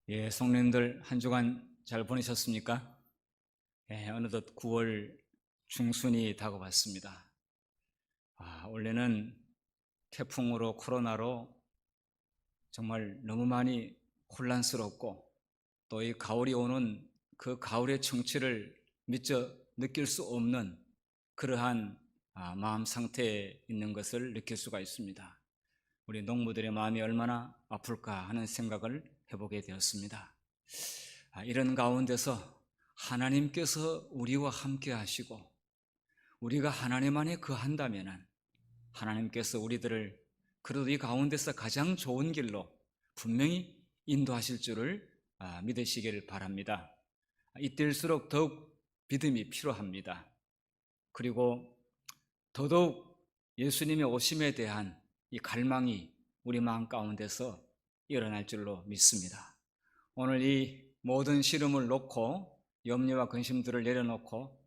성도님들 한 주간 잘 보내셨습니까? 어느덧 9월 중순이 다가왔습니다. 원래는 태풍으로 코로나로 정말 너무 많이 혼란스럽고 또 이 가을이 오는 그 가을의 정취를 미처 느낄 수 없는 그러한 마음 상태에 있는 것을 느낄 수가 있습니다. 우리 농부들의 마음이 얼마나 아플까 하는 생각을 해보게 되었습니다. 이런 가운데서 하나님께서 우리와 함께 하시고 우리가 하나님 안에 거한다면 하나님께서 우리들을 그래도 이 가운데서 가장 좋은 길로 분명히 인도하실 줄을 믿으시기를 바랍니다. 이때일수록 더욱 믿음이 필요합니다. 그리고 더더욱 예수님의 오심에 대한 이 갈망이 우리 마음 가운데서 일어날 줄로 믿습니다. 오늘 이 모든 시름을 놓고 염려와 근심들을 내려놓고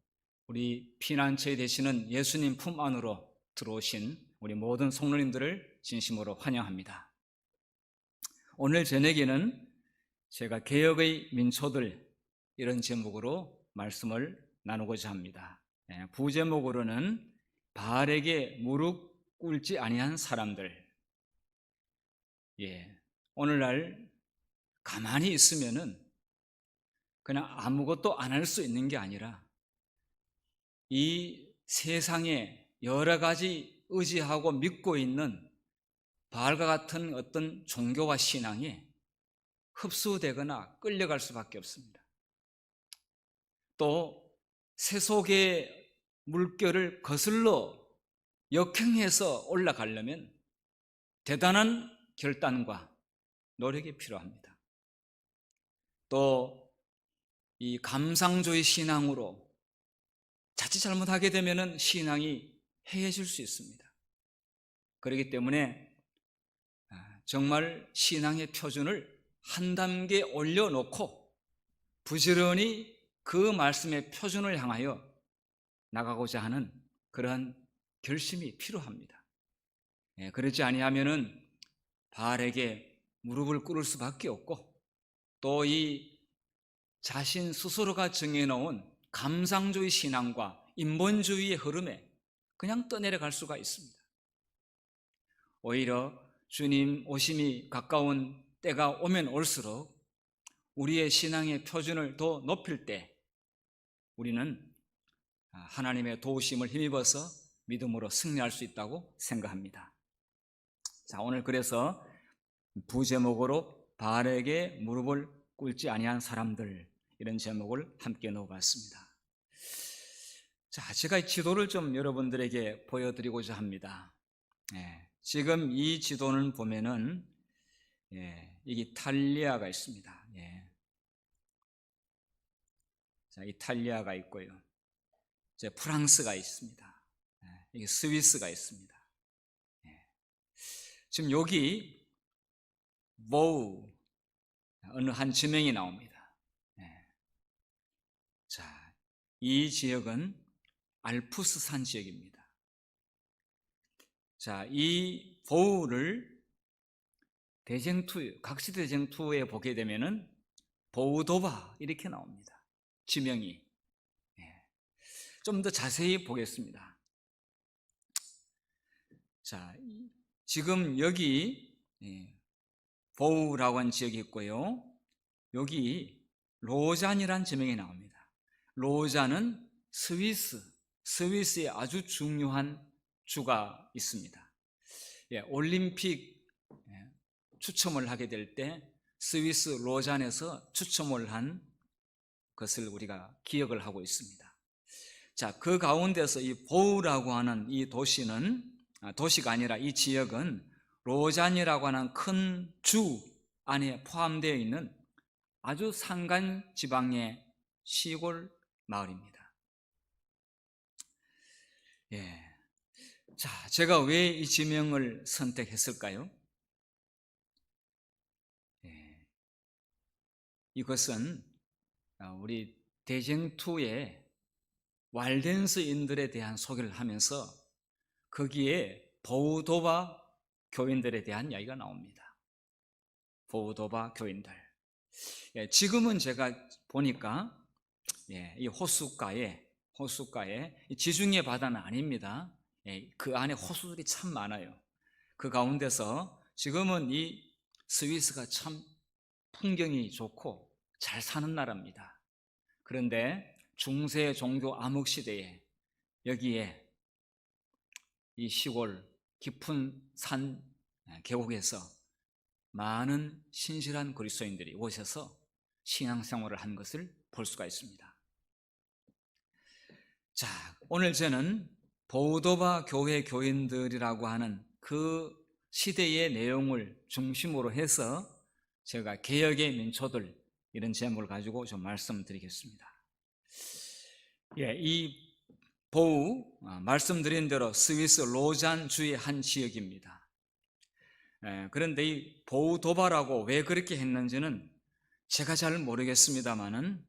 우리 피난처에 되시는 예수님 품 안으로 들어오신 우리 모든 성도님들을 진심으로 환영합니다. 오늘 저녁에는 제가 개혁의 민초들 이런 제목으로 말씀을 나누고자 합니다. 부제목으로는 바알에게 무릎 꿇지 아니한 사람들. 오늘날 가만히 있으면은 그냥 아무것도 안 할 수 있는 게 아니라 이 세상에 여러 가지 의지하고 믿고 있는 바알과 같은 어떤 종교와 신앙에 흡수되거나 끌려갈 수밖에 없습니다. 또 세속의 물결을 거슬러 역행해서 올라가려면 대단한 결단과 노력이 필요합니다. 또 이 감상주의 신앙으로 자칫 잘못하게 되면 신앙이 해해질 수 있습니다. 그렇기 때문에 정말 신앙의 표준을 한 단계 올려놓고 부지런히 그 말씀의 표준을 향하여 나가고자 하는 그러한 결심이 필요합니다. 그렇지 아니하면은 바알에게 무릎을 꿇을 수밖에 없고 또 이 자신 스스로가 정해놓은 감상주의 신앙과 인본주의의 흐름에 그냥 떠내려갈 수가 있습니다. 오히려 주님 오심이 가까운 때가 오면 올수록 우리의 신앙의 표준을 더 높일 때 우리는 하나님의 도우심을 힘입어서 믿음으로 승리할 수 있다고 생각합니다. 자, 오늘 그래서 부제목으로 바알에게 무릎을 꿇지 아니한 사람들 이런 제목을 함께 넣어봤습니다. 자, 제가 이 지도를 좀 여러분들에게 보여드리고자 합니다. 지금 이 지도는 보면은 이탈리아가 있습니다. 자, 이탈리아가 있고요. 이제 프랑스가 있습니다. 여기 스위스가 있습니다. 지금 여기 보우 어느 한 지명이 나옵니다. 자, 이 지역은 알프스 산 지역입니다. 자, 이 보우를 각시대쟁투에 보게 되면은 보우도바 이렇게 나옵니다. 지명이. 좀 더 자세히 보겠습니다. 자, 지금 여기 보우라고 하는 지역이 있고요. 여기 로잔이라는 지명이 나옵니다. 로잔은 스위스에 아주 중요한 주가 있습니다. 올림픽 추첨을 하게 될 때 스위스 로잔에서 추첨을 한 것을 우리가 기억을 하고 있습니다. 자, 그 가운데서 이 보우라고 하는 이 도시가 아니라 이 지역은 로잔이라고 하는 큰 주 안에 포함되어 있는 아주 산간 지방의 시골 마을입니다. 자, 제가 왜 이 지명을 선택했을까요? 이것은 우리 대쟁투의 왈덴스인들에 대한 소개를 하면서 거기에 보우도바 교인들에 대한 이야기가 나옵니다. 보우도바 교인들. 지금은 제가 보니까 이 호숫가에 이 지중해 바다는 아닙니다. 그 안에 호수들이 참 많아요. 그 가운데서 지금은 이 스위스가 참 풍경이 좋고 잘 사는 나라입니다. 그런데 중세 종교 암흑 시대에 여기에 이 시골 깊은 산 계곡에서 많은 신실한 그리스도인들이 오셔서 신앙생활을 한 것을 볼 수가 있습니다. 자, 오늘 저는 보우도바 교회 교인들이라고 하는 그 시대의 내용을 중심으로 해서 제가 개혁의 민초들 이런 제목을 가지고 좀 말씀드리겠습니다. 이 보우 말씀드린 대로 스위스 로잔 주의 한 지역입니다. 그런데 이 보우도바라고 왜 그렇게 했는지는 제가 잘 모르겠습니다만은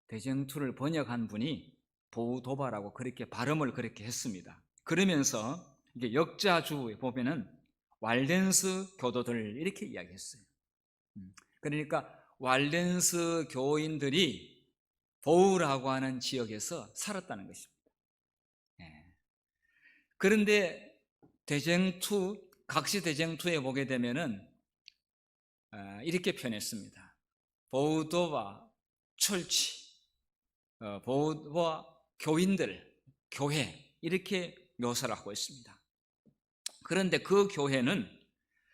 대쟁투를 번역한 분이 보우도바라고 그렇게 발음을 그렇게 했습니다. 그러면서 이게 역자주에 보면은 왈덴스 교도들 이렇게 이야기했어요. 그러니까 왈덴스 교인들이 보우라고 하는 지역에서 살았다는 것입니다. 그런데 각시 대쟁투에 보게 되면은 이렇게 표현했습니다. 보우도바 철치, 보우도바 교인들, 교회 이렇게 묘사를 하고 있습니다. 그런데 그 교회는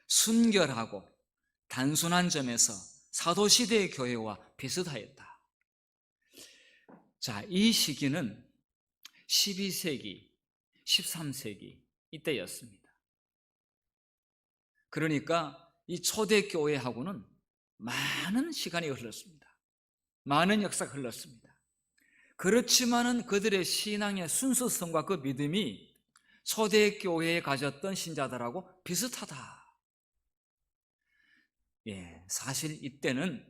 순결하고 단순한 점에서 사도시대의 교회와 비슷하였다. 자, 이 시기는 12세기, 13세기 이때였습니다. 그러니까 이 초대교회하고는 많은 시간이 흘렀습니다. 많은 역사가 흘렀습니다. 그렇지만은 그들의 신앙의 순수성과 그 믿음이 초대교회에 가졌던 신자들하고 비슷하다. 사실 이때는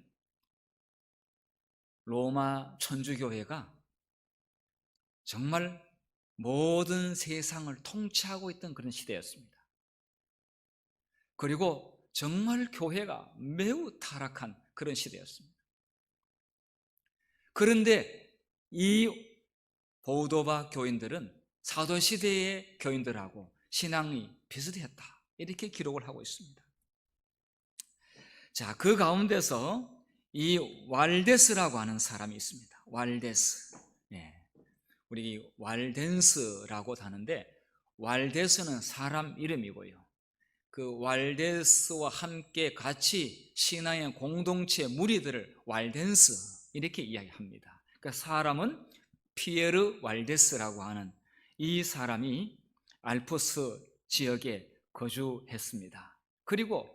로마 천주교회가 정말 모든 세상을 통치하고 있던 그런 시대였습니다. 그리고 정말 교회가 매우 타락한 그런 시대였습니다. 그런데 이 보우도바 교인들은 사도시대의 교인들하고 신앙이 비슷했다. 이렇게 기록을 하고 있습니다. 자, 그 가운데서 이 왈데스라고 하는 사람이 있습니다. 왈데스. 우리 왈덴스라고 하는데 왈데스는 사람 이름이고요. 그 왈데스와 함께 같이 신앙의 공동체 무리들을 왈덴스 이렇게 이야기합니다. 그러니까 사람은 피에르 왈데스라고 하는 이 사람이 알프스 지역에 거주했습니다. 그리고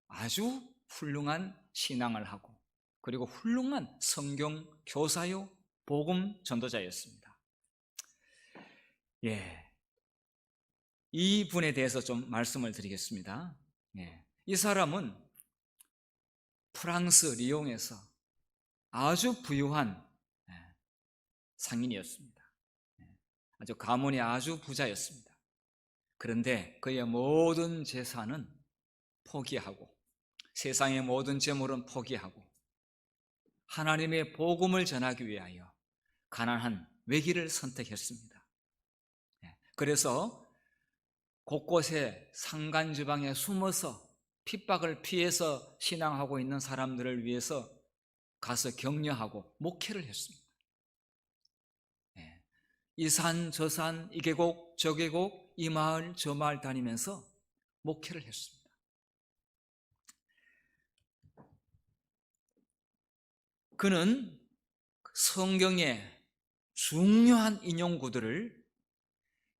아주 훌륭한 신앙을 하고 그리고 훌륭한 성경 교사요 복음 전도자였습니다. 이 분에 대해서 좀 말씀을 드리겠습니다. 이 사람은 프랑스 리옹에서 아주 부유한 상인이었습니다. 아주 가문이 아주 부자였습니다. 그런데 그의 모든 재산은 포기하고 세상의 모든 재물은 포기하고 하나님의 복음을 전하기 위하여 가난한 외길을 선택했습니다. 그래서 곳곳에 산간지방에 숨어서 핍박을 피해서 신앙하고 있는 사람들을 위해서 가서 격려하고 목회를 했습니다. 이 산, 저 산, 이 계곡, 저 계곡, 이 마을, 저 마을 다니면서 목회를 했습니다. 그는 성경의 중요한 인용구들을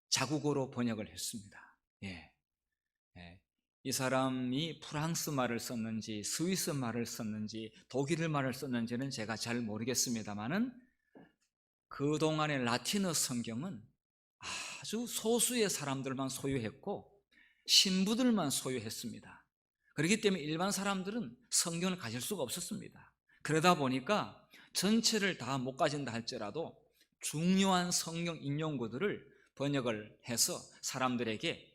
자국어로 번역을 했습니다. 이 사람이 프랑스 말을 썼는지 스위스 말을 썼는지 독일 말을 썼는지는 제가 잘 모르겠습니다만은 그동안의 라틴어 성경은 아주 소수의 사람들만 소유했고 신부들만 소유했습니다. 그렇기 때문에 일반 사람들은 성경을 가질 수가 없었습니다. 그러다 보니까 전체를 다 못 가진다 할지라도 중요한 성경 인용구들을 번역을 해서 사람들에게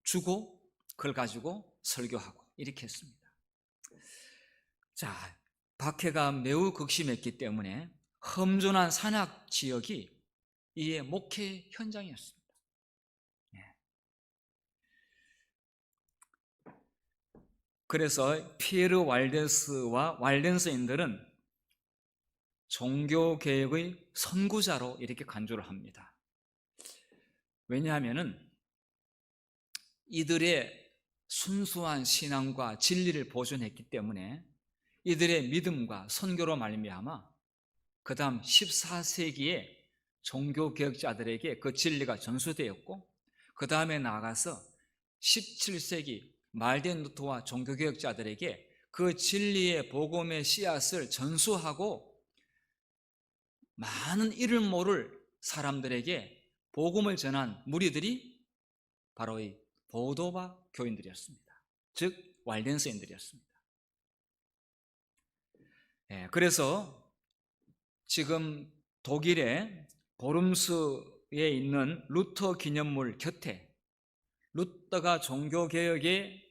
주고 그걸 가지고 설교하고 이렇게 했습니다. 자, 박해가 매우 극심했기 때문에 험준한 산악 지역이 이의 목회 현장이었습니다. 그래서 피에르 왈덴스와 왈덴스인들은 종교개혁의 선구자로 이렇게 간주를 합니다. 왜냐하면 이들의 순수한 신앙과 진리를 보존했기 때문에 이들의 믿음과 선교로 말미암아 그 다음 14세기에 종교개혁자들에게 그 진리가 전수되었고, 그 다음에 나아가서 17세기 말틴 루터와 종교개혁자들에게 그 진리의 복음의 씨앗을 전수하고 많은 이를 모를 사람들에게 복음을 전한 무리들이 바로 이 보도바 교인들이었습니다. 즉 왈덴스인들이었습니다. 그래서 지금 독일의 보름스에 있는 루터 기념물 곁에 루터가 종교개혁의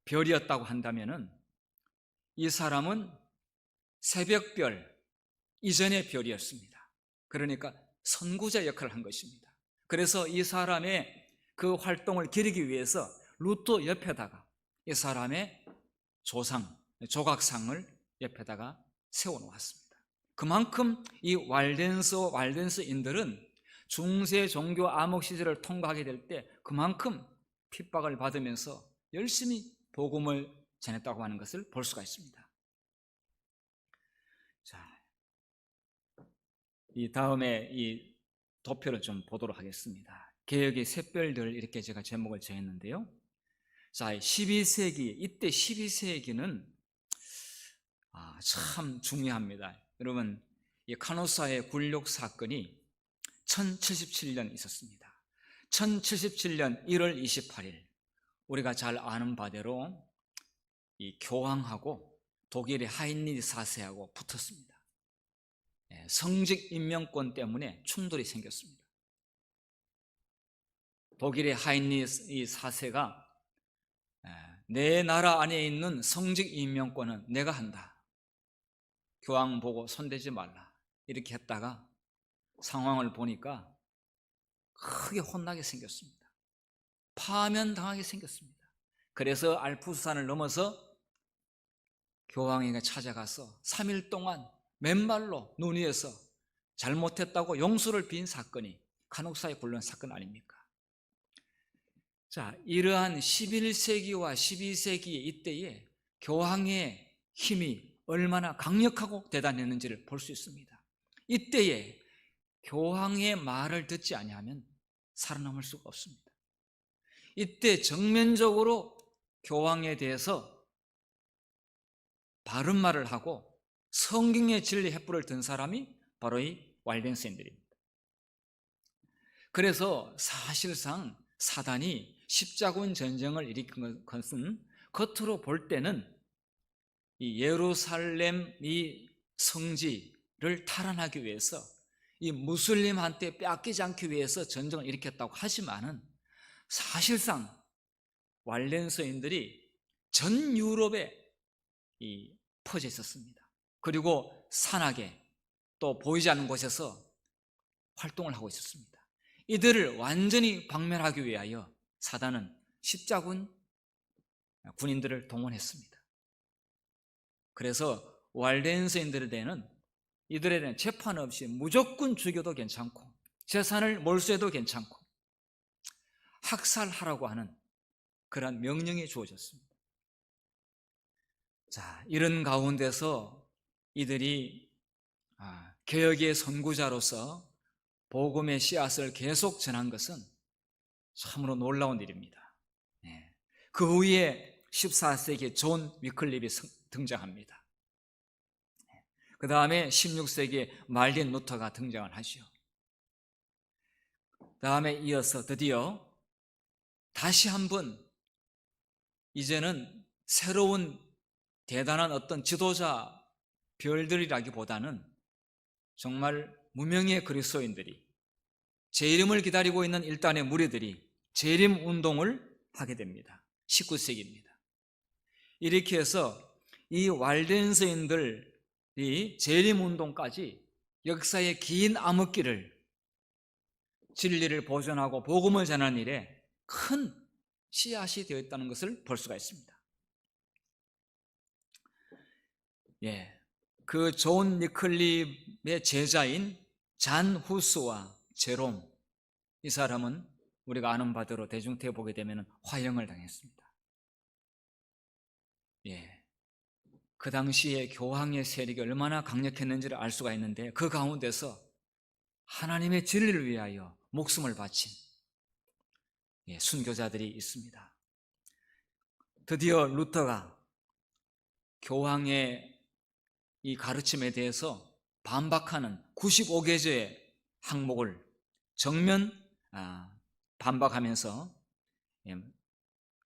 별이었다고 한다면 이 사람은 새벽별 이전의 별이었습니다. 그러니까 선구자 역할을 한 것입니다. 그래서 이 사람의 그 활동을 기리기 위해서 루터 옆에다가 이 사람의 조각상을 옆에다가 세워놓았습니다. 그만큼 이 왈덴스인들은 중세 종교 암흑 시절을 통과하게 될 때 그만큼 핍박을 받으면서 열심히 복음을 전했다고 하는 것을 볼 수가 있습니다. 자, 이 다음에 이 도표를 좀 보도록 하겠습니다. 개혁의 샛별들 이렇게 제가 제목을 정했는데요. 자, 12세기, 이때 12세기는 참 중요합니다. 여러분, 이 카노사의 굴욕 사건이 1077년 있었습니다. 1077년 1월 28일 우리가 잘 아는 바대로 이 교황하고 독일의 하인리히 4세하고 붙었습니다. 성직 임명권 때문에 충돌이 생겼습니다. 독일의 하인리히 4세가 내 나라 안에 있는 성직 임명권은 내가 한다. 교황 보고 손대지 말라. 이렇게 했다가 상황을 보니까 크게 혼나게 생겼습니다. 파면당하게 생겼습니다. 그래서 알프스산을 넘어서 교황에게 찾아가서 3일 동안 맨발로 눈 위에서 잘못했다고 용서를 빈 사건이 간혹사에 굴러온 사건 아닙니까? 자, 이러한 11세기와 12세기 이때에 교황의 힘이 얼마나 강력하고 대단했는지를 볼 수 있습니다. 이때에 교황의 말을 듣지 아니하면 살아남을 수가 없습니다. 이때 정면적으로 교황에 대해서 바른 말을 하고 성경의 진리 횃불을 든 사람이 바로 이 왈덴스인들입니다. 그래서 사실상 사단이 십자군 전쟁을 일으킨 것은 겉으로 볼 때는 이 예루살렘 이 성지를 탈환하기 위해서 이 무슬림한테 뺏기지 않기 위해서 전쟁을 일으켰다고 하지만은 사실상 왈덴스인들이 전 유럽에 퍼져 있었습니다. 그리고 산악에 또 보이지 않는 곳에서 활동을 하고 있었습니다. 이들을 완전히 박멸하기 위하여 사단은 십자군 군인들을 동원했습니다. 그래서 왈덴스인들에 대해는 이들에 대한 재판 없이 무조건 죽여도 괜찮고 재산을 몰수해도 괜찮고 학살하라고 하는 그런 명령이 주어졌습니다. 자, 이런 가운데서 이들이 개혁의 선구자로서 복음의 씨앗을 계속 전한 것은 참으로 놀라운 일입니다. 그 후에 14세기에 존 위클립이 등장합니다. 그 다음에 16세기에 말틴 루터가 등장을 하죠. 다음에 이어서 드디어 다시 한번 이제는 새로운 대단한 어떤 지도자 별들이라기보다는 정말 무명의 그리스도인들이 재림을 기다리고 있는 일단의 무리들이 재림 운동을 하게 됩니다. 19세기입니다. 이렇게 해서 이 왈덴서인들이 재림운동까지 역사의 긴 암흑기를 진리를 보존하고 복음을 전하는 일에 큰 씨앗이 되어 있다는 것을 볼 수가 있습니다. 그 존 니클립의 제자인 잔 후스와 제롬, 이 사람은 우리가 아는 바대로 대중태에 보게 되면 화형을 당했습니다. 그 당시에 교황의 세력이 얼마나 강력했는지를 알 수가 있는데, 그 가운데서 하나님의 진리를 위하여 목숨을 바친 순교자들이 있습니다. 드디어 루터가 교황의 이 가르침에 대해서 반박하는 95개조의 항목을 정면 반박하면서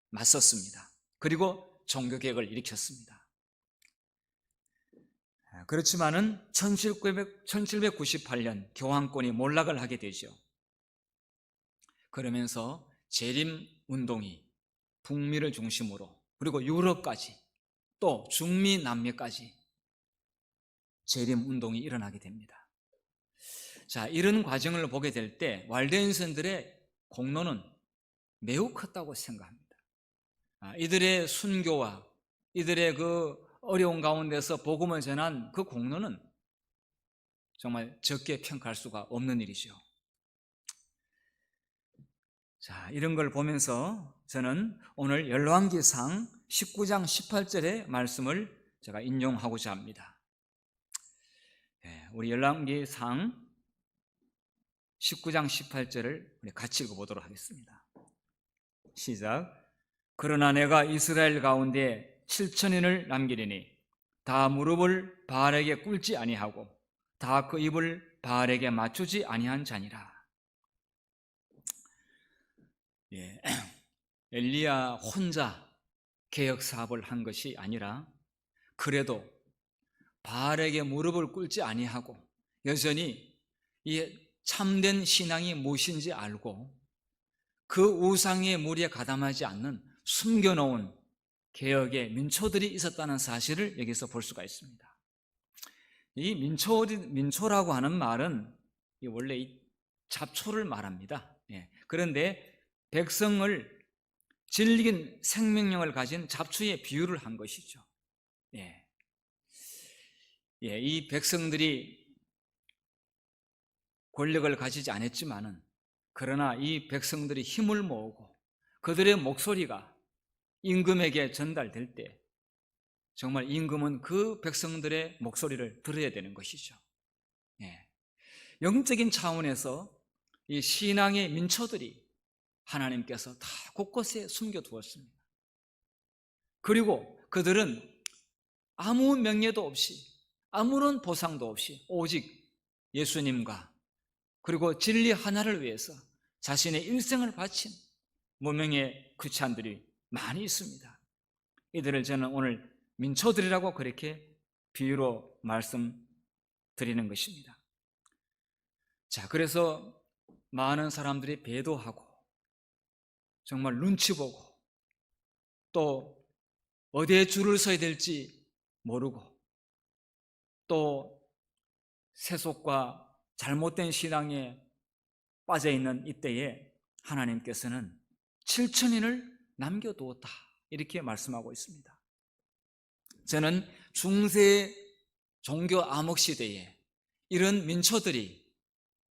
맞섰습니다. 그리고 종교개혁을 일으켰습니다. 그렇지만은 1798년 교황권이 몰락을 하게 되죠. 그러면서 재림운동이 북미를 중심으로, 그리고 유럽까지, 또 중미 남미까지 재림운동이 일어나게 됩니다. 자, 이런 과정을 보게 될 때 왈덴슨들의 공로는 매우 컸다고 생각합니다. 이들의 순교와 이들의 그 어려운 가운데서 복음을 전한 그 공로는 정말 적게 평가할 수가 없는 일이죠. 자, 이런 걸 보면서 저는 오늘 열왕기상 19장 18절의 말씀을 제가 인용하고자 합니다. 우리 열왕기상 19장 18절을 우리 같이 읽어보도록 하겠습니다. 시작. 그러나 내가 이스라엘 가운데 7천인을 남기리니 다 무릎을 바알에게 꿇지 아니하고 다 그 입을 바알에게 맞추지 아니한 자니라. 엘리야 혼자 개혁 사업을 한 것이 아니라, 그래도 바알에게 무릎을 꿇지 아니하고 여전히 이 참된 신앙이 무엇인지 알고 그 우상의 무리에 가담하지 않는 숨겨놓은 개혁의 민초들이 있었다는 사실을 여기서 볼 수가 있습니다. 이 민초라고 하는 말은 원래 이 잡초를 말합니다. 그런데 백성을 질긴 생명력을 가진 잡초에 비유를 한 것이죠. 이 백성들이 권력을 가지지 않았지만은, 그러나 이 백성들이 힘을 모으고 그들의 목소리가 임금에게 전달될 때 정말 임금은 그 백성들의 목소리를 들어야 되는 것이죠. 영적인 차원에서 이 신앙의 민초들이 하나님께서 다 곳곳에 숨겨두었습니다. 그리고 그들은 아무 명예도 없이, 아무런 보상도 없이 오직 예수님과 그리고 진리 하나를 위해서 자신의 일생을 바친 무명의 크리스찬들이 많이 있습니다. 이들을 저는 오늘 민초들이라고 그렇게 비유로 말씀드리는 것입니다. 자, 그래서 많은 사람들이 배도하고 정말 눈치 보고 또 어디에 줄을 서야 될지 모르고 또 세속과 잘못된 신앙에 빠져있는 이때에 하나님께서는 7천인을 남겨두었다, 이렇게 말씀하고 있습니다. 저는 중세 종교 암흑 시대에 이런 민초들이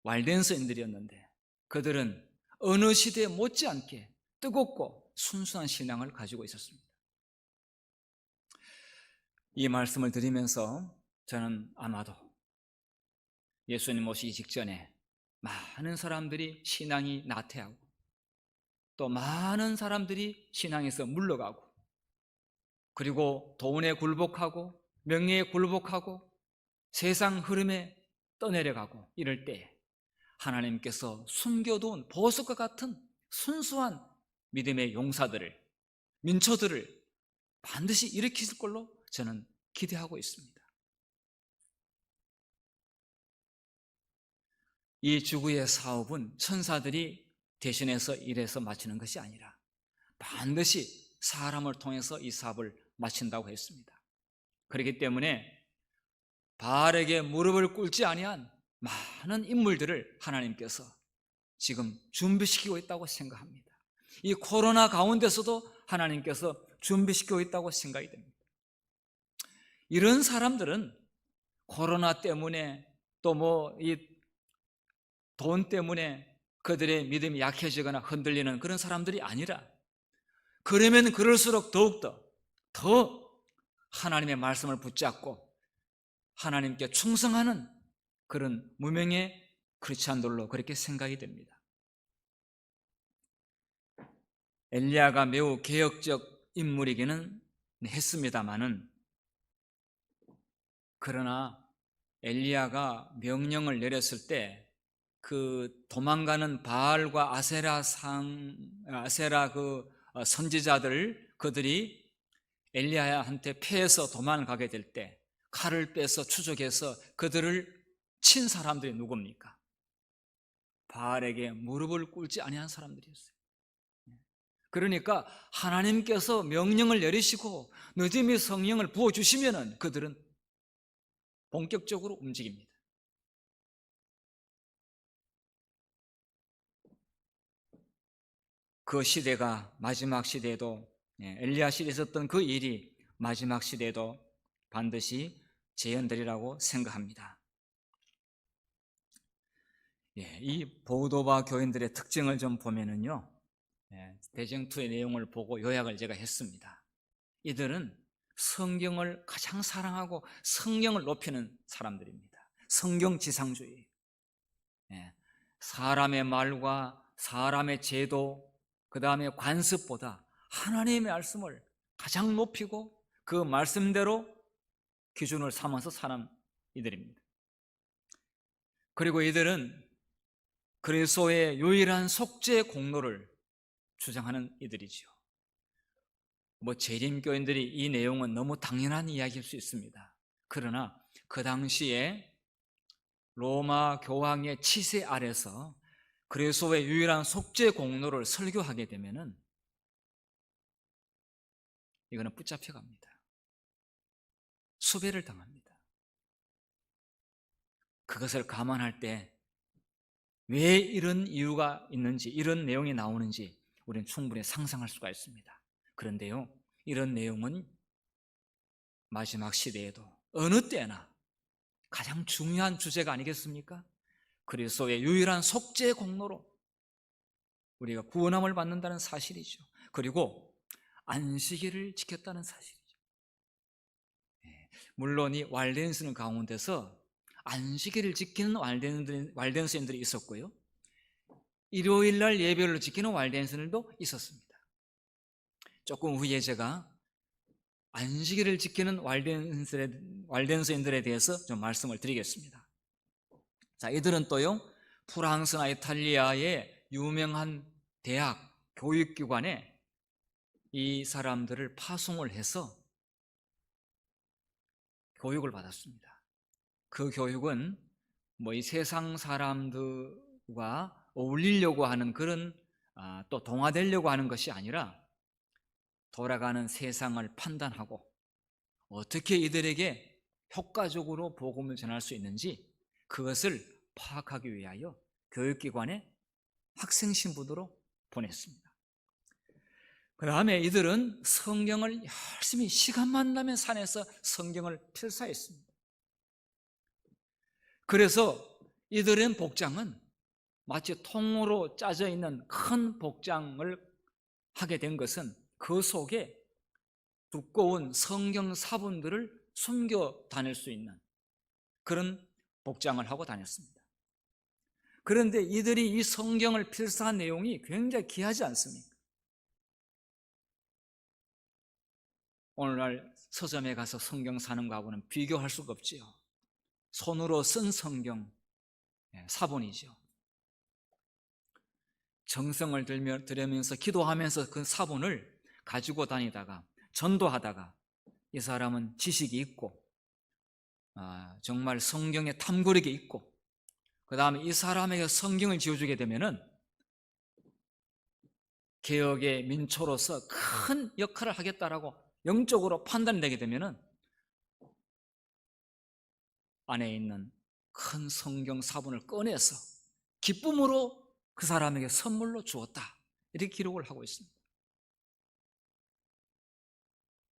왈덴서인들이었는데, 그들은 어느 시대에 못지않게 뜨겁고 순수한 신앙을 가지고 있었습니다. 이 말씀을 드리면서 저는 아마도 예수님 오시기 직전에 많은 사람들이 신앙이 나태하고 또 많은 사람들이 신앙에서 물러가고 그리고 돈에 굴복하고 명예에 굴복하고 세상 흐름에 떠내려가고 이럴 때 하나님께서 숨겨둔 보석과 같은 순수한 믿음의 용사들을, 민초들을 반드시 일으키실 걸로 저는 기대하고 있습니다. 이 주구의 사업은 천사들이 대신해서 일해서 마치는 것이 아니라 반드시 사람을 통해서 이 사업을 마친다고 했습니다. 그렇기 때문에 바알에게 무릎을 꿇지 아니한 많은 인물들을 하나님께서 지금 준비시키고 있다고 생각합니다. 이 코로나 가운데서도 하나님께서 준비시키고 있다고 생각이 됩니다. 이런 사람들은 코로나 때문에 또 뭐 이 돈 때문에 그들의 믿음이 약해지거나 흔들리는 그런 사람들이 아니라, 그러면 그럴수록 더욱더 더 하나님의 말씀을 붙잡고 하나님께 충성하는 그런 무명의 크리스찬들로 그렇게 생각이 됩니다. 엘리야가 매우 개혁적 인물이기는 했습니다마는, 그러나 엘리야가 명령을 내렸을 때 그 도망가는 바알과 아세라 선지자들, 그들이 엘리야한테 패해서 도망가게 될 때 칼을 빼서 추적해서 그들을 친 사람들이 누굽니까? 바알에게 무릎을 꿇지 아니한 사람들이었어요. 그러니까 하나님께서 명령을 내리시고 늦음이 성령을 부어주시면 그들은 본격적으로 움직입니다. 그 시대가 마지막 시대에도, 엘리야 시대에 있었던 그 일이 마지막 시대에도 반드시 재현되리라고 생각합니다. 이 보도바 교인들의 특징을 좀 보면은요, 대쟁투의 내용을 보고 요약을 제가 했습니다. 이들은 성경을 가장 사랑하고 성경을 높이는 사람들입니다. 성경지상주의. 사람의 말과 사람의 제도, 그 다음에 관습보다 하나님의 말씀을 가장 높이고 그 말씀대로 기준을 삼아서 사는 이들입니다. 그리고 이들은 그리스도의 유일한 속죄 공로를 주장하는 이들이지요. 재림교인들이 이 내용은 너무 당연한 이야기일 수 있습니다. 그러나 그 당시에 로마 교황의 치세 아래서 그리스도의 유일한 속죄 공로를 설교하게 되면은 이거는 붙잡혀 갑니다. 수배를 당합니다. 그것을 감안할 때 왜 이런 이유가 있는지, 이런 내용이 나오는지 우리는 충분히 상상할 수가 있습니다. 그런데요, 이런 내용은 마지막 시대에도 어느 때나 가장 중요한 주제가 아니겠습니까? 그리스도의 유일한 속죄 공로로 우리가 구원함을 받는다는 사실이죠. 그리고 안식일을 지켰다는 사실이죠. 물론 이 왈덴스 가운데서 안식일을 지키는 왈덴스인들이 있었고요, 일요일날 예배를 지키는 왈덴스인들도 있었습니다. 조금 후에 제가 안식일을 지키는 왈덴스인들에 대해서 좀 말씀을 드리겠습니다. 자, 이들은 또요, 프랑스나 이탈리아의 유명한 대학, 교육기관에 이 사람들을 파송을 해서 교육을 받았습니다. 그 교육은 이 세상 사람들과 어울리려고 하는 그런 또 동화되려고 하는 것이 아니라 돌아가는 세상을 판단하고 어떻게 이들에게 효과적으로 복음을 전할 수 있는지 그것을 파악하기 위하여 교육기관에 학생 신분으로 보냈습니다. 그 다음에 이들은 성경을 열심히 시간만 나면 산에서 성경을 필사했습니다. 그래서 이들의 복장은 마치 통으로 짜져 있는 큰 복장을 하게 된 것은 그 속에 두꺼운 성경 사본들을 숨겨 다닐 수 있는 그런 복장을 하고 다녔습니다. 그런데 이들이 이 성경을 필사한 내용이 굉장히 귀하지 않습니까? 오늘날 서점에 가서 성경 사는 거하고는 비교할 수가 없지요. 손으로 쓴 성경 사본이죠. 정성을 들이면서 기도하면서 그 사본을 가지고 다니다가 전도하다가 이 사람은 지식이 있고 정말 성경의 탐구력이 있고 그 다음에 이 사람에게 성경을 지어주게 되면은 개혁의 민초로서 큰 역할을 하겠다라고 영적으로 판단되게 되면은 안에 있는 큰 성경 사본을 꺼내서 기쁨으로 그 사람에게 선물로 주었다, 이렇게 기록을 하고 있습니다.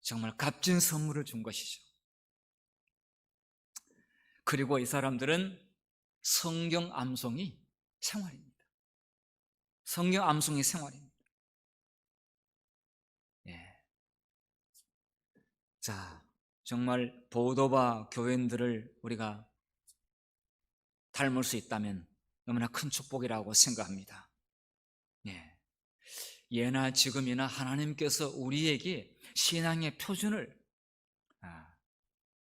정말 값진 선물을 준 것이죠. 그리고 이 사람들은 성경 암송이 생활입니다. 성경 암송이 생활입니다. 예. 자, 정말 보도바 교인들을 우리가 닮을 수 있다면 너무나 큰 축복이라고 생각합니다. 예. 예나 지금이나 하나님께서 우리에게 신앙의 표준을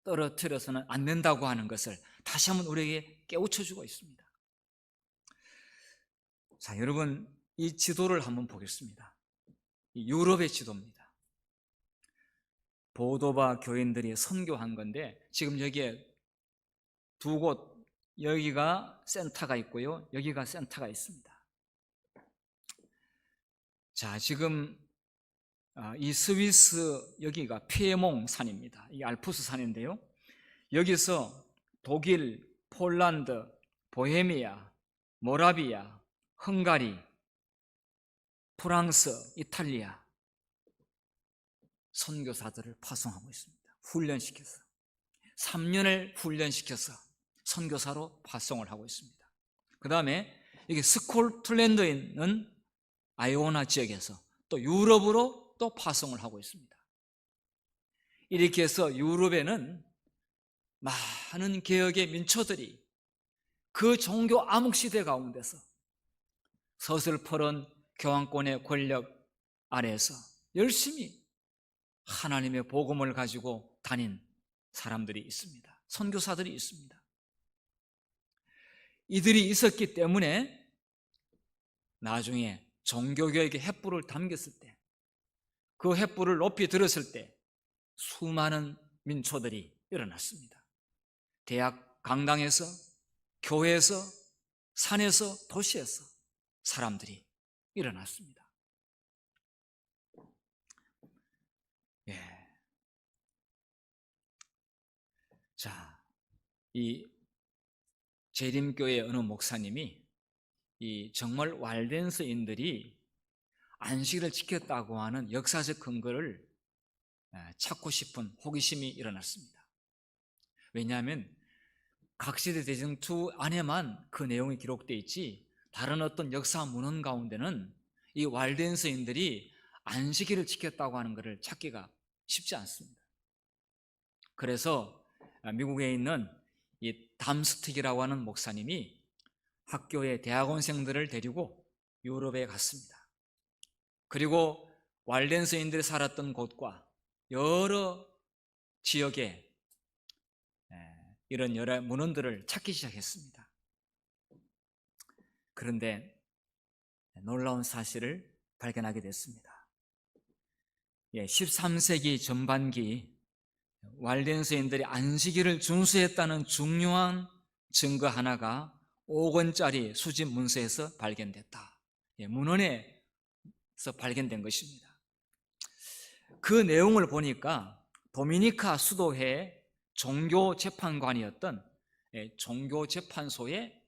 떨어뜨려서는 안 된다고 하는 것을 다시 한번 우리에게 깨우쳐주고 있습니다. 자, 여러분, 이 지도를 한번 보겠습니다. 유럽의 지도입니다. 보도바 교인들이 선교한 건데, 지금 여기에 두 곳, 여기가 센터가 있고요, 여기가 센터가 있습니다. 자, 지금 이 스위스, 여기가 피에몽 산입니다. 이 알프스 산인데요, 여기서 독일, 폴란드, 보헤미아, 모라비아, 헝가리, 프랑스, 이탈리아 선교사들을 파송하고 있습니다. 훈련시켜서 3년을 훈련시켜서 선교사로 파송을 하고 있습니다. 그 다음에 이게 스코틀랜드에 있는 아이오나 지역에서 또 유럽으로 또 파송을 하고 있습니다. 이렇게 해서 유럽에는 많은 개혁의 민초들이 그 종교 암흑시대 가운데서 서슬퍼런 교황권의 권력 아래에서 열심히 하나님의 복음을 가지고 다닌 사람들이 있습니다. 선교사들이 있습니다. 이들이 있었기 때문에 나중에 종교개혁의 횃불을 담겼을 때, 그 횃불을 높이 들었을 때 수많은 민초들이 일어났습니다. 대학 강당에서, 교회에서, 산에서, 도시에서 사람들이 일어났습니다. 예. 자, 이 재림교회 어느 목사님이 이 정말 왈덴스인들이 안식일을 지켰다고 하는 역사적 근거를 찾고 싶은 호기심이 일어났습니다. 왜냐하면 각시대 대쟁투 안에만 그 내용이 기록되어 있지, 다른 어떤 역사 문헌 가운데는 이 왈덴스인들이 안식일을 지켰다고 하는 것을 찾기가 쉽지 않습니다. 그래서 미국에 있는 이 담스틱이라고 하는 목사님이 학교의 대학원생들을 데리고 유럽에 갔습니다. 그리고 왈덴스인들이 살았던 곳과 여러 지역에 이런 여러 문헌들을 찾기 시작했습니다. 그런데 놀라운 사실을 발견하게 됐습니다. 13세기 전반기 왈덴스인들이 안식일을 준수했다는 중요한 증거 하나가 5권짜리 수집 문서에서 발견됐다. 문헌에서 발견된 것입니다. 그 내용을 보니까 도미니카 수도회 종교재판관이었던 종교재판소의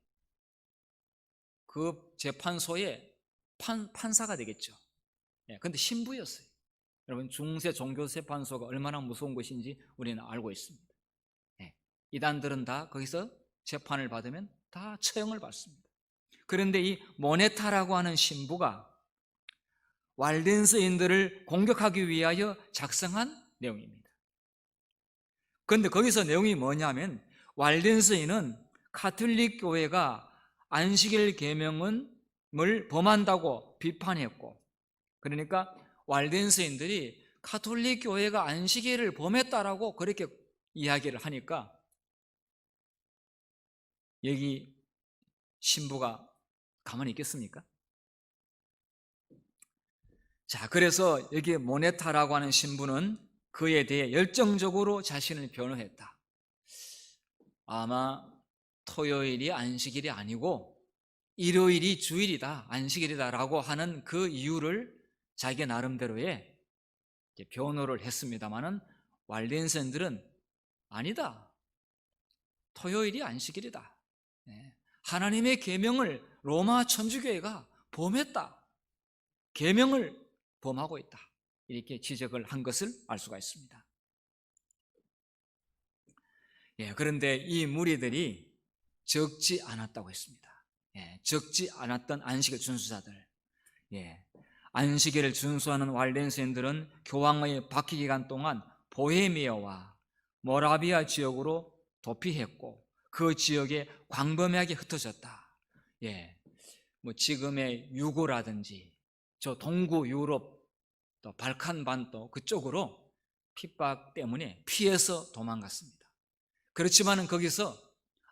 그 재판소의 판사가 되겠죠. 그런데 신부였어요. 여러분, 중세 종교재판소가 얼마나 무서운 것인지 우리는 알고 있습니다. 이단들은 다 거기서 재판을 받으면 다 처형을 받습니다. 그런데 이 모네타라고 하는 신부가 왈덴스인들을 공격하기 위하여 작성한 내용입니다. 그런데 거기서 내용이 뭐냐면, 왈덴스인은 가톨릭 교회가 안식일 계명을 범한다고 비판했고, 그러니까 왈덴스인들이 가톨릭 교회가 안식일을 범했다라고 그렇게 이야기를 하니까 여기 신부가 가만히 있겠습니까? 자, 그래서 여기 모네타라고 하는 신부는 그에 대해 열정적으로 자신을 변호했다. 아마 토요일이 안식일이 아니고 일요일이 주일이다, 안식일이다 라고 하는 그 이유를 자기 나름대로의 변호를 했습니다마는 왈덴스인들은 아니다, 토요일이 안식일이다. 하나님의 계명을 로마 천주교회가 범했다. 계명을 범하고 있다. 이렇게 지적을 한 것을 알 수가 있습니다. 그런데 이 무리들이 적지 않았다고 했습니다. 적지 않았던 안식일 준수자들. 안식일을 준수하는 waldenser들은 교황의 박해 기간 동안 보헤미아와 모라비아 지역으로 도피했고 그 지역에 광범위하게 흩어졌다. 지금의 유고라든지 저 동구 유럽 또 발칸 반도 그쪽으로 핍박 때문에 피해서 도망갔습니다. 그렇지만은 거기서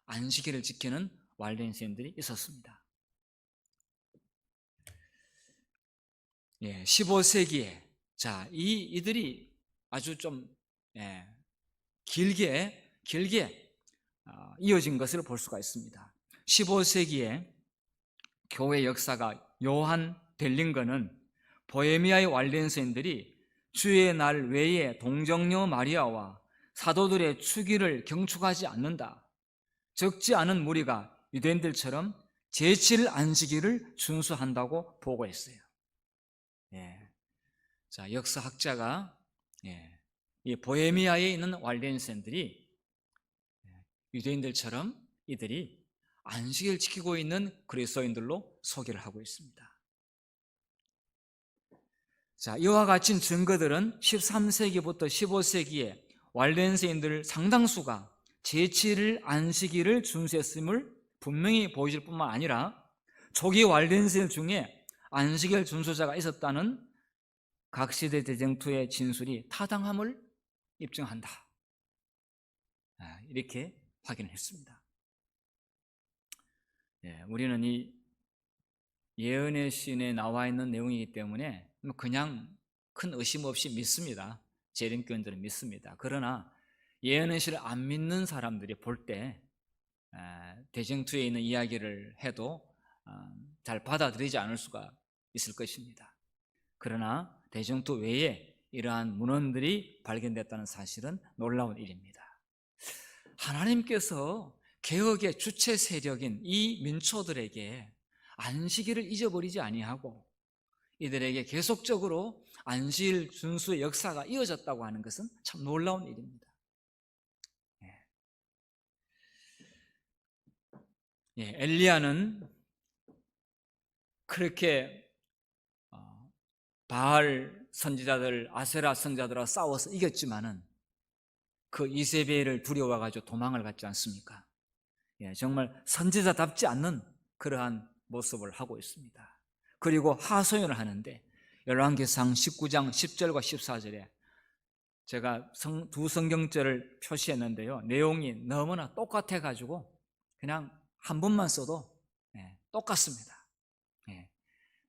안식일을 지키는 waldenser들이 있었습니다. 15세기에 이들이 아주 좀 길게 이어진 것을 볼 수가 있습니다. 15세기에 교회 역사가 요한 델링거는 보헤미아의 waldenser들이 주의 날 외에 동정녀 마리아와 사도들의 추기를 경축하지 않는다. 적지 않은 무리가 유대인들처럼 제7일 안식일을 준수한다고 보고했어요. 역사학자가 이 보헤미아에 있는 waldenser들이 유대인들처럼 이들이 안식일을 지키고 있는 그리스도인들로 소개를 하고 있습니다. 이와 같은 증거들은 13세기부터 15세기에 waldenser인들 상당수가 제7일 안식일을 준수했음을 분명히 보여줄 뿐만 아니라 초기 waldenser 중에 안식일 준수자가 있었다는 각 시대 대쟁투의 진술이 타당함을 입증한다. 이렇게 확인했습니다. 우리는 이 예언의 신에 나와 있는 내용이기 때문에 그냥 큰 의심 없이 믿습니다. 재림교인들은 믿습니다. 그러나 예언의 신을 안 믿는 사람들이 볼 때 대쟁투에 있는 이야기를 해도 잘 받아들이지 않을 수가 있을 것입니다. 그러나 대쟁투 외에 이러한 문헌들이 발견됐다는 사실은 놀라운 일입니다. 하나님께서 개혁의 주체 세력인 이 민초들에게 안식일을 잊어버리지 아니하고 이들에게 계속적으로 안식일 준수의 역사가 이어졌다고 하는 것은 참 놀라운 일입니다. 엘리야는 그렇게 바알 선지자들, 아세라 선지자들과 싸워서 이겼지만은 그 이세벨을 두려워가지고 도망을 갔지 않습니까? 정말 선지자답지 않는 그러한 모습을 하고 있습니다. 그리고 하소연을 하는데 열왕기상 19장 10절과 14절에 제가 두 성경절을 표시했는데요. 내용이 너무나 똑같아가지고 그냥 한 번만 써도 똑같습니다.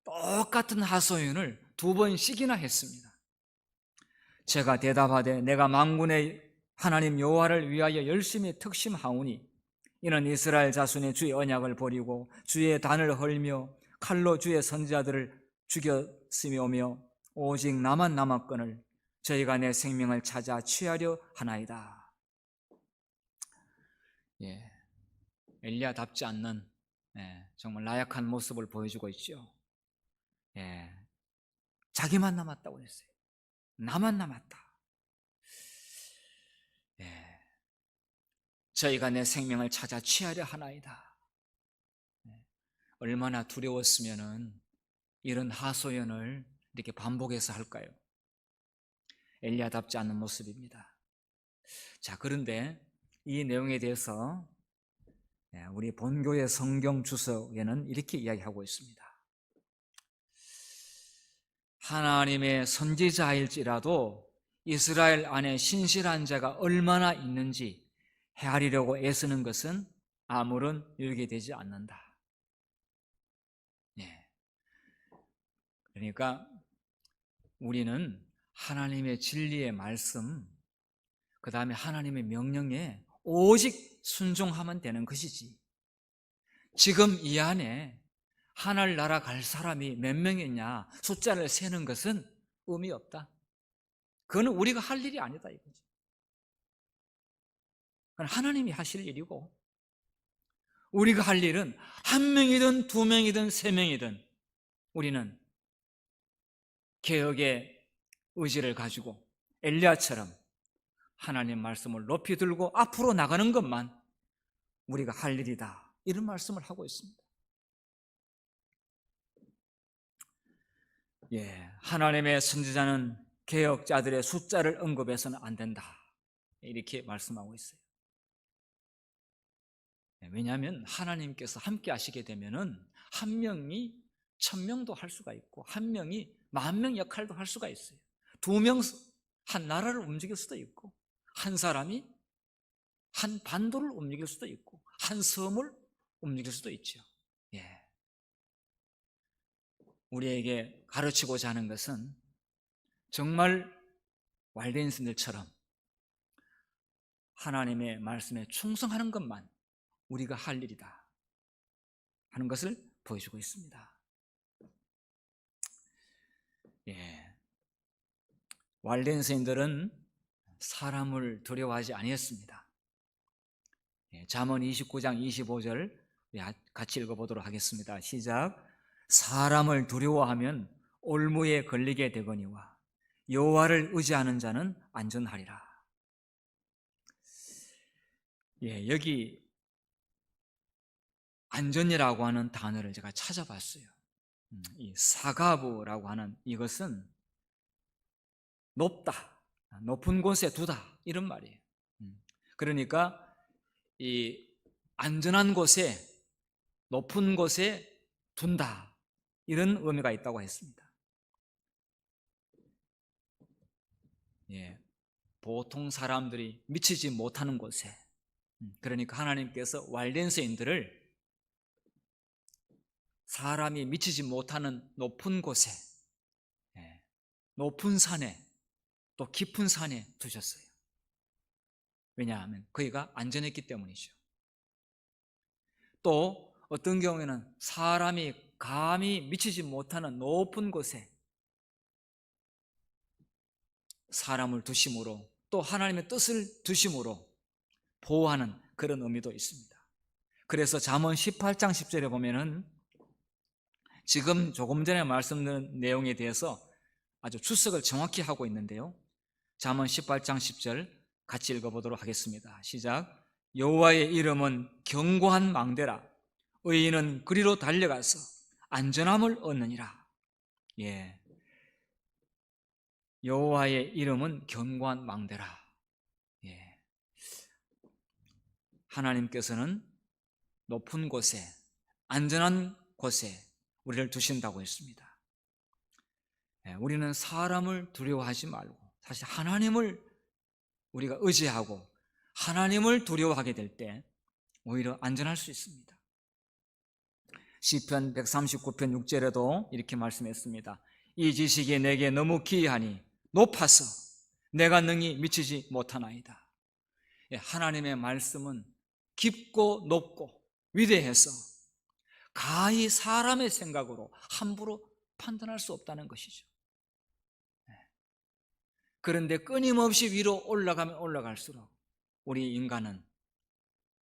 똑같은 하소연을 2번씩이나 했습니다. 제가 대답하되 내가 만군의 하나님 여호와를 위하여 열심히 특심하오니 이는 이스라엘 자손의 주의 언약을 버리고 주의 단을 헐며 칼로 주의 선지자들을 죽였으며며 오직 나만 남았거늘 저희가 내 생명을 찾아 취하려 하나이다. 엘리야답지 않는 정말 나약한 모습을 보여주고 있죠. 자기만 남았다고 했어요. 나만 남았다. 저희가 내 생명을 찾아 취하려 하나이다. 얼마나 두려웠으면은 이런 하소연을 이렇게 반복해서 할까요? 엘리야답지 않은 모습입니다. 그런데 이 내용에 대해서 우리 본교의 성경 주석에는 이렇게 이야기하고 있습니다. 하나님의 선지자일지라도 이스라엘 안에 신실한 자가 얼마나 있는지 헤아리려고 애쓰는 것은 아무런 유익이 되지 않는다. 그러니까 우리는 하나님의 진리의 말씀, 그 다음에 하나님의 명령에 오직 순종하면 되는 것이지, 지금 이 안에 하늘나라 갈 사람이 몇 명이냐 숫자를 세는 것은 의미 없다. 그건 우리가 할 일이 아니다 이거지. 하나님이 하실 일이고, 우리가 할 일은 한 명이든 두 명이든 세 명이든 우리는 개혁의 의지를 가지고 엘리야처럼 하나님 말씀을 높이 들고 앞으로 나가는 것만 우리가 할 일이다, 이런 말씀을 하고 있습니다. 하나님의 선지자는 개혁자들의 숫자를 언급해서는 안 된다, 이렇게 말씀하고 있어요. 왜냐하면 하나님께서 함께 하시게 되면은 한 명이 1000명도 할 수가 있고, 한 명이 10,000명 역할도 할 수가 있어요. 2명 한 나라를 움직일 수도 있고, 한 사람이 한 반도를 움직일 수도 있고, 한 섬을 움직일 수도 있죠. 우리에게 가르치고자 하는 것은 정말 왈덴스들처럼 하나님의 말씀에 충성하는 것만 우리가 할 일이다 하는 것을 보여주고 있습니다. 왈덴스인들은 사람을 두려워하지 아니했습니다. 잠언 29장 25절 같이 읽어보도록 하겠습니다. 시작. 사람을 두려워하면 올무에 걸리게 되거니와 여호와를 의지하는 자는 안전하리라. 여기 안전이라고 하는 단어를 제가 찾아봤어요. 이 사가부라고 하는 이것은 높다, 높은 곳에 두다, 이런 말이에요. 그러니까 이 안전한 곳에, 높은 곳에 둔다, 이런 의미가 있다고 했습니다. 보통 사람들이 미치지 못하는 곳에, 그러니까 하나님께서 왈덴스인들을 사람이 미치지 못하는 높은 곳에, 높은 산에, 또 깊은 산에 두셨어요. 왜냐하면 그이가 안전했기 때문이죠. 또 어떤 경우에는 사람이 감히 미치지 못하는 높은 곳에 사람을 두심으로, 또 하나님의 뜻을 두심으로 보호하는 그런 의미도 있습니다. 그래서 잠언 18장 10절에 보면은 지금 조금 전에 말씀드린 내용에 대해서 아주 추석을 정확히 하고 있는데요, 잠언 18장 10절 같이 읽어보도록 하겠습니다. 시작. 여호와의 이름은 견고한 망대라, 의인은 그리로 달려가서 안전함을 얻느니라. 여호와의 이름은 견고한 망대라. 하나님께서는 높은 곳에, 안전한 곳에 우리를 두신다고 했습니다. 우리는 사람을 두려워하지 말고 사실 하나님을 우리가 의지하고 하나님을 두려워하게 될 때 오히려 안전할 수 있습니다. 시편 139편 6절에도 이렇게 말씀했습니다. 이 지식이 내게 너무 기이하니 높아서 내가 능히 미치지 못하나이다. 하나님의 말씀은 깊고 높고 위대해서 가히 사람의 생각으로 함부로 판단할 수 없다는 것이죠. 그런데 끊임없이 위로 올라가면 올라갈수록 우리 인간은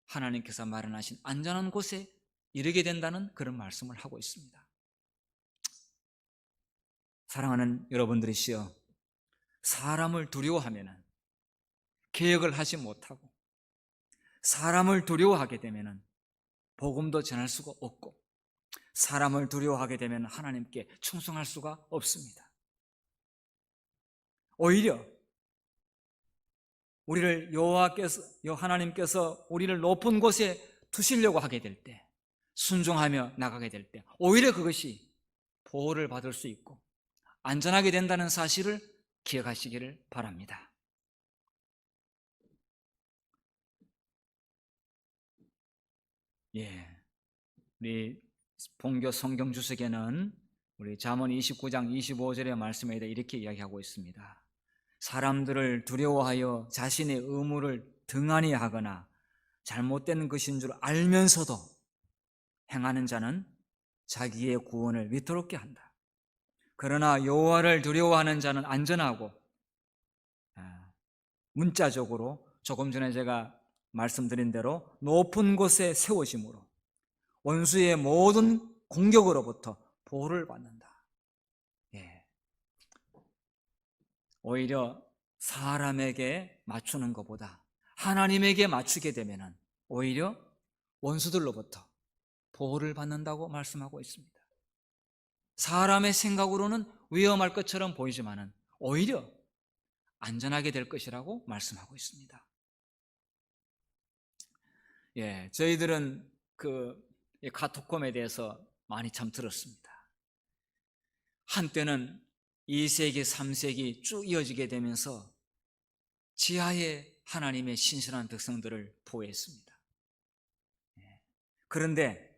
하나님께서 마련하신 안전한 곳에 이르게 된다는 그런 말씀을 하고 있습니다. 사랑하는 여러분들이시여, 사람을 두려워하면 개혁을 하지 못하고, 사람을 두려워하게 되면 복음도 전할 수가 없고, 사람을 두려워하게 되면 하나님께 충성할 수가 없습니다. 오히려 우리를 하나님께서 우리를 높은 곳에 두시려고 하게 될 때, 순종하며 나가게 될 때 오히려 그것이 보호를 받을 수 있고 안전하게 된다는 사실을 기억하시기를 바랍니다. 우리 본교 성경 주석에는 우리 잠언 29장 25절의 말씀에 대해 이렇게 이야기하고 있습니다. 사람들을 두려워하여 자신의 의무를 등한히 하거나 잘못된 것인 줄 알면서도 행하는 자는 자기의 구원을 위태롭게 한다. 그러나 여호와를 두려워하는 자는 안전하고, 문자적으로 조금 전에 제가 말씀드린 대로 높은 곳에 세워짐으로 원수의 모든 공격으로부터 보호를 받는다. 예. 오히려 사람에게 맞추는 것보다 하나님에게 맞추게 되면 오히려 원수들로부터 보호를 받는다고 말씀하고 있습니다. 사람의 생각으로는 위험할 것처럼 보이지만 오히려 안전하게 될 것이라고 말씀하고 있습니다. 예, 저희들은 이 카톡콤에 대해서 많이 참 들었습니다. 한때는 2세기, 3세기 쭉 이어지게 되면서 지하에 하나님의 신실한 백성들을 보호했습니다. 그런데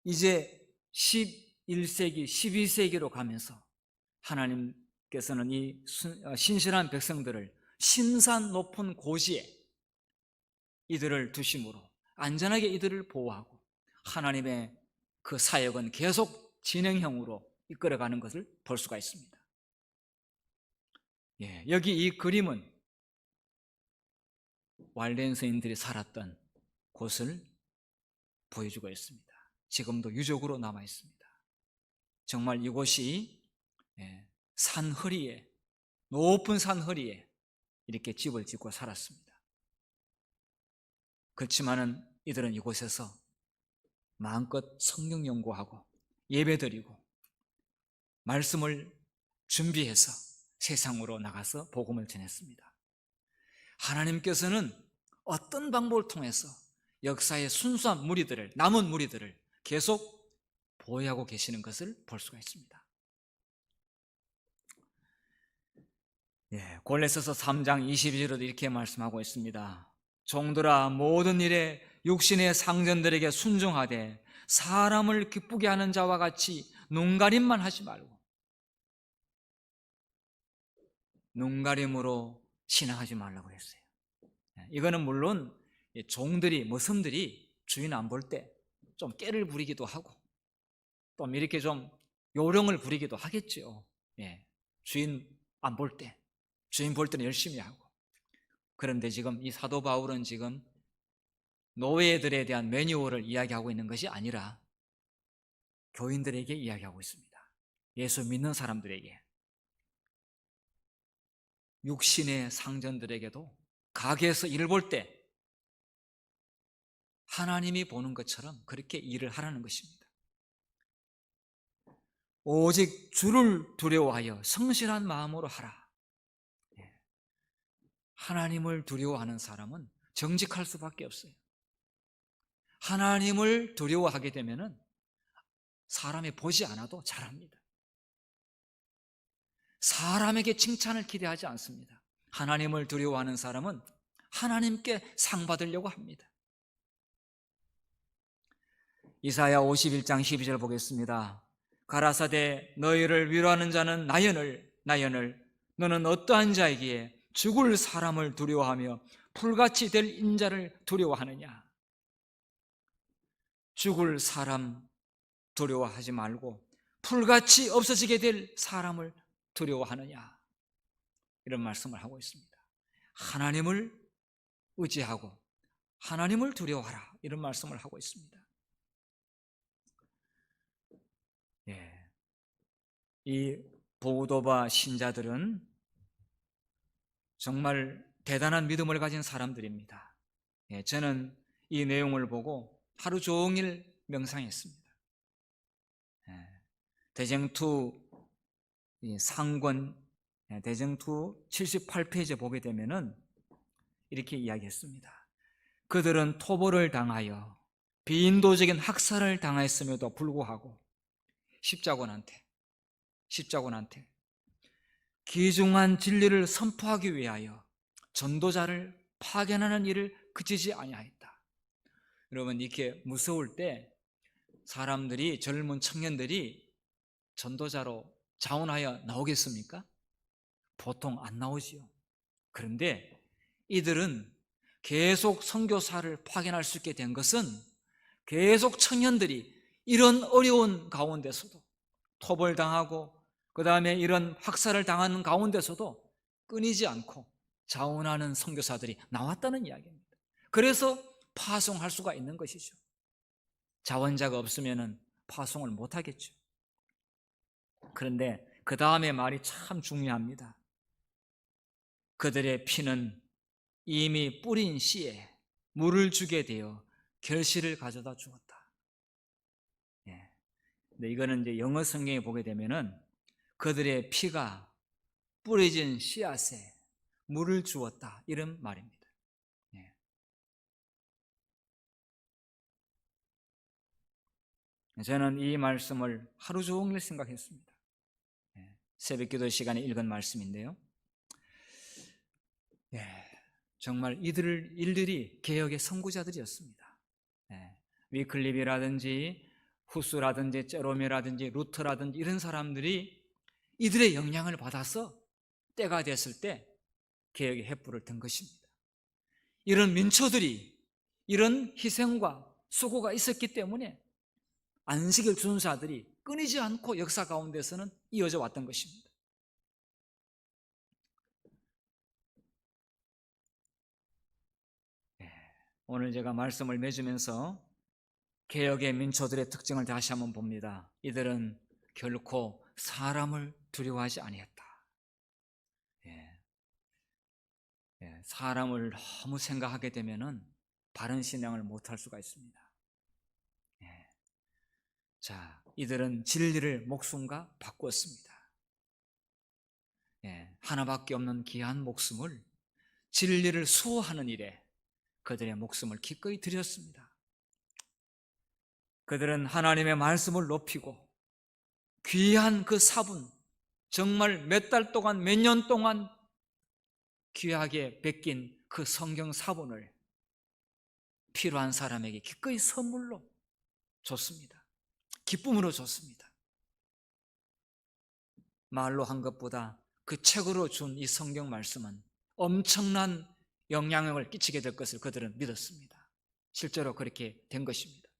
이제 11세기, 12세기로 가면서 하나님께서는 이 신실한 백성들을 신산 높은 고지에 이들을 두심으로 안전하게 이들을 보호하고 하나님의 그 사역은 계속 진행형으로 이끌어가는 것을 볼 수가 있습니다. 예, 여기 이 그림은 왈렌 서인들이 살았던 곳을 보여주고 있습니다. 지금도 유적으로 남아 있습니다. 정말 이곳이 산 허리에, 높은 산 허리에 이렇게 집을 짓고 살았습니다. 그렇지만은 이들은 이곳에서 마음껏 성경 연구하고 예배드리고 말씀을 준비해서 세상으로 나가서 복음을 전했습니다. 하나님께서는 어떤 방법을 통해서 역사의 순수한 무리들을, 남은 무리들을 계속 보호하고 계시는 것을 볼 수가 있습니다. 골로새서 3장 22절에도 이렇게 말씀하고 있습니다. 종들아 모든 일에 육신의 상전들에게 순종하되 사람을 기쁘게 하는 자와 같이 눈가림만 하지 말고, 눈가림으로 신앙하지 말라고 했어요. 이거는 물론 종들이, 머슴들이 주인 안 볼 때 좀 깨를 부리기도 하고 또 이렇게 좀 요령을 부리기도 하겠죠. 주인 안 볼 때, 주인 볼 때는 열심히 하고. 그런데 지금 이 사도 바울은 지금 노예들에 대한 매뉴얼을 이야기하고 있는 것이 아니라 교인들에게 이야기하고 있습니다. 예수 믿는 사람들에게, 육신의 상전들에게도 가게에서 일을 볼 때 하나님이 보는 것처럼 그렇게 일을 하라는 것입니다. 오직 주를 두려워하여 성실한 마음으로 하라. 하나님을 두려워하는 사람은 정직할 수밖에 없어요. 하나님을 두려워하게 되면 사람이 보지 않아도 잘합니다. 사람에게 칭찬을 기대하지 않습니다. 하나님을 두려워하는 사람은 하나님께 상 받으려고 합니다. 이사야 51장 12절 보겠습니다. 가라사대 너희를 위로하는 자는 나연을 너는 어떠한 자이기에 죽을 사람을 두려워하며 풀같이 될 인자를 두려워하느냐. 죽을 사람 두려워하지 말고 풀같이 없어지게 될 사람을 두려워하느냐, 이런 말씀을 하고 있습니다. 하나님을 의지하고 하나님을 두려워하라, 이런 말씀을 하고 있습니다. 이 보도바 신자들은 정말 대단한 믿음을 가진 사람들입니다. 저는 이 내용을 보고 하루 종일 명상했습니다. 대쟁투 상권 대쟁투 78페이지에 보게 되면은 이렇게 이야기했습니다. 그들은 토벌을 당하여 비인도적인 학살을 당했음에도 불구하고 십자군한테 귀중한 진리를 선포하기 위하여 전도자를 파견하는 일을 그치지 아니하였다. 여러분, 이렇게 무서울 때 사람들이, 젊은 청년들이 전도자로 자원하여 나오겠습니까? 보통 안 나오지요. 그런데 이들은 계속 선교사를 파견할 수 있게 된 것은 계속 청년들이 이런 어려운 가운데서도, 토벌당하고 그 다음에 이런 학살을 당하는 가운데서도 끊이지 않고 자원하는 선교사들이 나왔다는 이야기입니다. 그래서 파송할 수가 있는 것이죠. 자원자가 없으면 파송을 못하겠죠. 그런데 그 다음에 말이 참 중요합니다. 그들의 피는 이미 뿌린 씨에 물을 주게 되어 결실을 가져다 주었다. 예. 근데 이거는 이제 영어 성경에 보게 되면은 그들의 피가 뿌려진 씨앗에 물을 주었다, 이런 말입니다. 예. 저는 이 말씀을 하루 종일 생각했습니다. 예. 새벽기도 시간에 읽은 말씀인데요. 예. 정말 일들이 개혁의 선구자들이었습니다. 예. 위클립이라든지 후스라든지 제롬이라든지 루터라든지 이런 사람들이 이들의 영향을 받아서 때가 됐을 때 개혁의 횃불을 든 것입니다. 이런 민초들이 이런 희생과 수고가 있었기 때문에 안식일 준수자들이 끊이지 않고 역사 가운데서는 이어져 왔던 것입니다. 오늘 제가 말씀을 맺으면서 개혁의 민초들의 특징을 다시 한번 봅니다. 이들은 결코 사람을 두려워하지 아니했다. 사람을 너무 생각하게 되면은 바른 신앙을 못할 수가 있습니다. 자, 이들은 진리를 목숨과 바꾸었습니다. 하나밖에 없는 귀한 목숨을 진리를 수호하는 일에 그들의 목숨을 기꺼이 드렸습니다. 그들은 하나님의 말씀을 높이고 귀한 그 사분, 정말 몇 달 동안, 몇 년 동안 귀하게 베낀 그 성경 사본을 필요한 사람에게 기꺼이 선물로 줬습니다. 기쁨으로 줬습니다. 말로 한 것보다 그 책으로 준 이 성경 말씀은 엄청난 영향력을 끼치게 될 것을 그들은 믿었습니다. 실제로 그렇게 된 것입니다.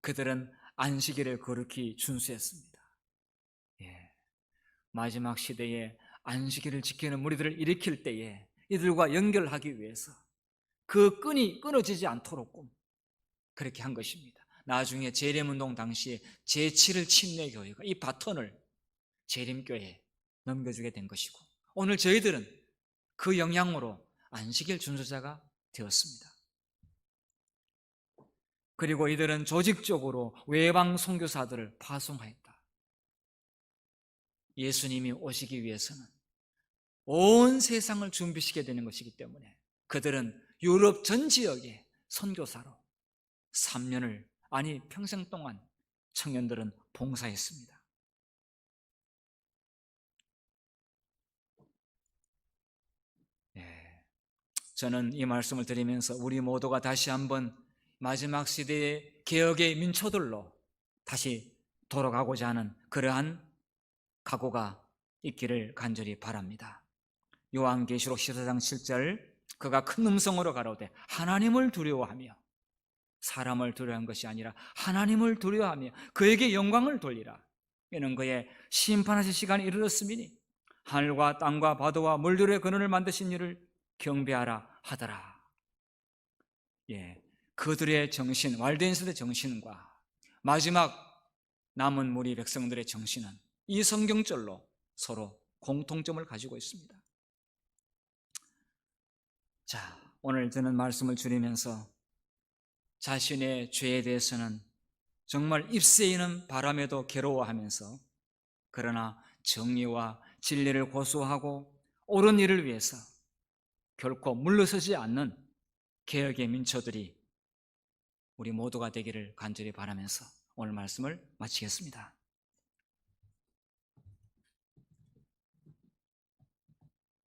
그들은 안식일을 거룩히 준수했습니다. 마지막 시대에 안식일을 지키는 무리들을 일으킬 때에 이들과 연결하기 위해서 그 끈이 끊어지지 않도록 그렇게 한 것입니다. 나중에 재림운동 당시에 제7일 침례교회가 이 바톤을 재림교회에 넘겨주게 된 것이고, 오늘 저희들은 그 영향으로 안식일 준수자가 되었습니다. 그리고 이들은 조직적으로 외방 선교사들을 파송하였다. 예수님이 오시기 위해서는 온 세상을 준비시켜야 되는 것이기 때문에 그들은 유럽 전 지역에 선교사로 3년을, 아니 평생 동안 청년들은 봉사했습니다. 저는 이 말씀을 드리면서 우리 모두가 다시 한번 마지막 시대의 개혁의 민초들로 다시 돌아가고자 하는 그러한 각오가 있기를 간절히 바랍니다. 요한계시록 14장 7절, 그가 큰 음성으로 가로되 하나님을 두려워하며, 사람을 두려워한 것이 아니라 하나님을 두려워하며 그에게 영광을 돌리라. 이는 그의 심판하실 시간이 이르렀음이니 하늘과 땅과 바다와 물들의 근원을 만드신 이를 경배하라 하더라. 그들의 정신, 왈덴스의 정신과 마지막 남은 무리 백성들의 정신은 이 성경절로 서로 공통점을 가지고 있습니다. 자, 오늘 저는 말씀을 줄이면서 자신의 죄에 대해서는 정말 입새이는 바람에도 괴로워하면서, 그러나 정의와 진리를 고수하고 옳은 일을 위해서 결코 물러서지 않는 개혁의 민초들이 우리 모두가 되기를 간절히 바라면서 오늘 말씀을 마치겠습니다.